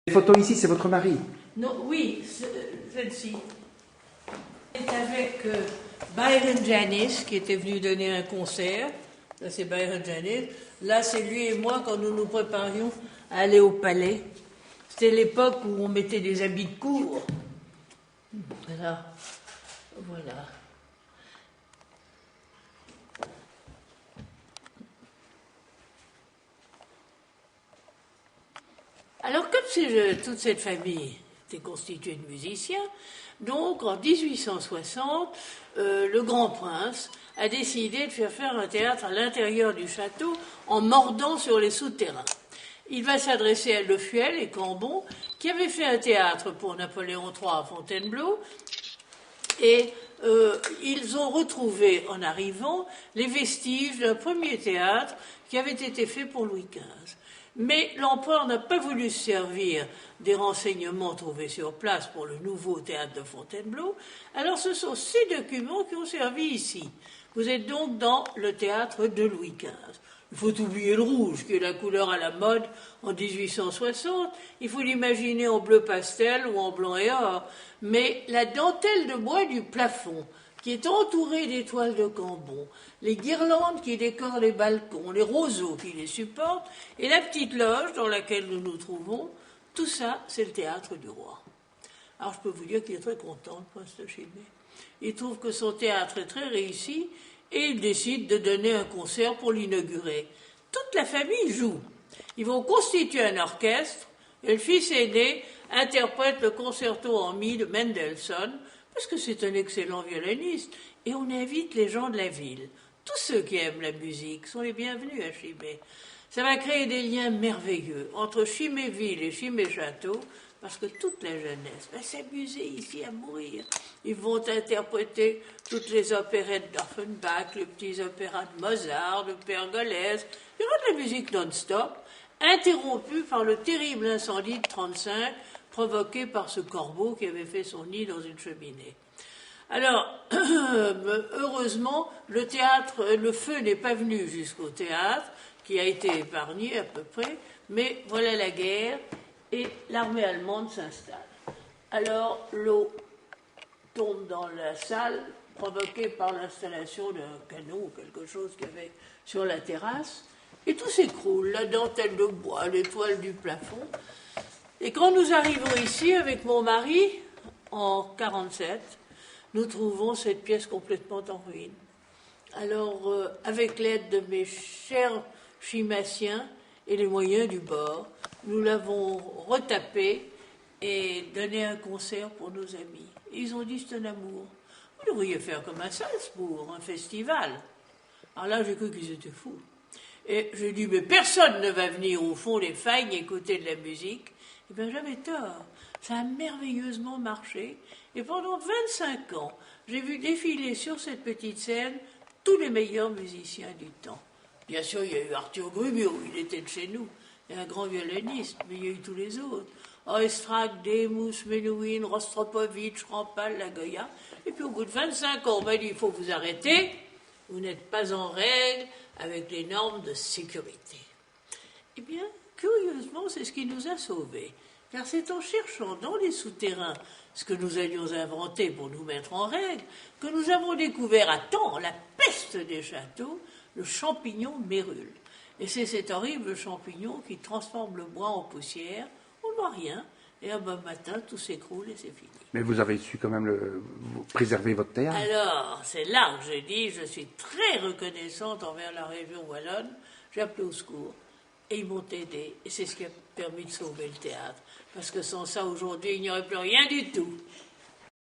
Les photos ici, c'est votre mari? Non, oui, celle-ci. C'est avec Byron Janis, qui était venu donner un concert. Là, c'est Byron Janis. Là, c'est lui et moi quand nous nous préparions à aller au palais. C'était l'époque où on mettait des habits de cour. Voilà. Voilà. Alors, comme toute cette famille était constituée de musiciens, donc en 1860, le grand prince a décidé de faire un théâtre à l'intérieur du château en mordant sur les souterrains. Il va s'adresser à Le Fuel et Cambon, qui avaient fait un théâtre pour Napoléon III à Fontainebleau, et ils ont retrouvé, en arrivant, les vestiges d'un premier théâtre qui avait été fait pour Louis XV. Mais l'empereur n'a pas voulu se servir des renseignements trouvés sur place pour le nouveau théâtre de Fontainebleau. Alors ce sont ces documents qui ont servi ici. Vous êtes donc dans le théâtre de Louis XV. Il faut oublier le rouge, qui est la couleur à la mode en 1860. Il faut l'imaginer en bleu pastel ou en blanc et or. Mais la dentelle de bois du plafond, qui est entourée d'étoiles de Cambon, les guirlandes qui décorent les balcons, les roseaux qui les supportent, et la petite loge dans laquelle nous nous trouvons, tout ça, c'est le théâtre du roi. Alors je peux vous dire qu'il est très content, le prince de Chimay. Il trouve que son théâtre est très réussi, et il décide de donner un concert pour l'inaugurer. Toute la famille joue. Ils vont constituer un orchestre, et le fils aîné interprète le concerto en mi de Mendelssohn, parce que c'est un excellent violoniste, et on invite les gens de la ville. Tous ceux qui aiment la musique sont les bienvenus à Chimay. Ça va créer des liens merveilleux entre Chimayville et Chimay-Château, parce que toute la jeunesse va s'amuser ici à mourir. Ils vont interpréter toutes les opérettes d'Offenbach, les petits opéras de Mozart, de Pergolèse. Il y aura de la musique non-stop, interrompue par le terrible incendie de 1935, provoqué par ce corbeau qui avait fait son nid dans une cheminée. Alors, heureusement, le feu n'est pas venu jusqu'au théâtre, qui a été épargné à peu près, mais voilà la guerre, et l'armée allemande s'installe. Alors, l'eau tombe dans la salle, provoquée par l'installation d'un canon ou quelque chose qu'il y avait sur la terrasse, et tout s'écroule, la dentelle de bois, les toiles du plafond. Et quand nous arrivons ici avec mon mari, en 1947, nous trouvons cette pièce complètement en ruine. Alors, avec l'aide de mes chers chimassiens et les moyens du bord, nous l'avons retapé et donné un concert pour nos amis. Et ils ont dit, c'est un amour. Vous devriez faire comme à Salzbourg, un festival. Alors là, j'ai cru qu'ils étaient fous. Et j'ai dit, mais personne ne va venir au fond des Fagnes écouter de la musique. Eh bien, j'avais tort. Ça a merveilleusement marché. Et pendant 25 ans, j'ai vu défiler sur cette petite scène tous les meilleurs musiciens du temps. Bien sûr, il y a eu Arthur Grubio, il était de chez nous. Il y a un grand violoniste, mais il y a eu tous les autres. Oistrakh, Demus, Menuhin, Rostropovitch, Rampal, Lagoya. Et puis au bout de 25 ans, on m'a dit, il faut vous arrêter. Vous n'êtes pas en règle avec les normes de sécurité. Eh bien, curieusement, c'est ce qui nous a sauvés. Car c'est en cherchant dans les souterrains ce que nous allions inventer pour nous mettre en règle que nous avons découvert à temps la peste des châteaux, le champignon mérule. Et c'est cet horrible champignon qui transforme le bois en poussière, on ne voit rien, et un bon matin, tout s'écroule et c'est fini. Mais vous avez su quand même préserver votre théâtre. Alors, c'est là que j'ai dit, je suis très reconnaissante envers la région wallonne, j'ai appelé au secours. Et ils m'ont aidé, et c'est ce qui a permis de sauver le théâtre. Parce que sans ça, aujourd'hui, il n'y aurait plus rien du tout.